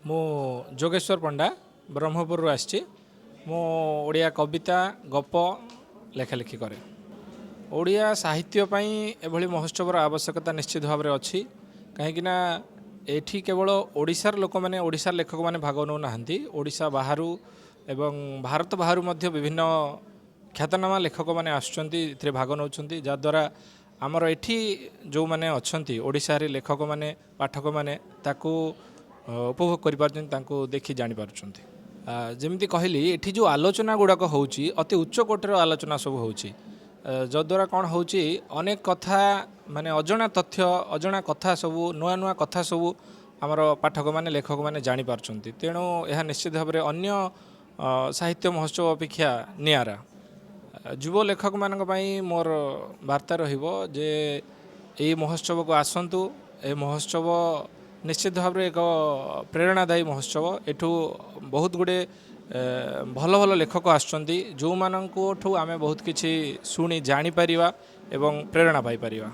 मु जोगेश्वर पंडा ब्रह्मपुर आसी मु ओडिया कविता गप लेखालेखि करे ओडिया साहित्य पई एभली महोत्सवर आवश्यकता निश्चित भाव में अच्छी कहीं एठी केवल ओडिशार लोक मैंने ओडिशार लेखक मैंने भाग नौ नाहंती ओडिशा बाहरु एवं भारत बाहरु मध्य विभिन्न ख्यातनामा लेखक मैंने आसुचंती इथिरे भाग नौचंती जद्वारा आमर एठी जो मैंने अच्छंती ओडिशा रे लेखक मैंने पाठक मैंने ताकू उपभोग कर पारछन तांको देखि जानि पारछंती जेमिति कहली एठी जो आलोचना गुड़ाक होउची अति उच्च कोटर आलोचना सब होउची जद्वारा कौन होउची अनेक कथा माने अजଣା तथ्य अजଣା कथा सब नुआ नुआ कथा सब आमर पाठक माने लेखक माने जानि पारछंती तेणु यह निश्चित भाव में अन्य साहित्य महोत्सव अपेक्षा नियारा युव लेखक मानक पई मोर वार्ता रहिबो जे ए महोत्सव को आसंतु ए महोत्सव निश्चित भाव में एक प्रेरणादायी महोत्सव एठू बहुत गुड़े भल भल लेखक आसुचंती जो माननठू आमे बहुत किछि शुणी जानि परिवा एवं प्रेरणा पाई परिवा।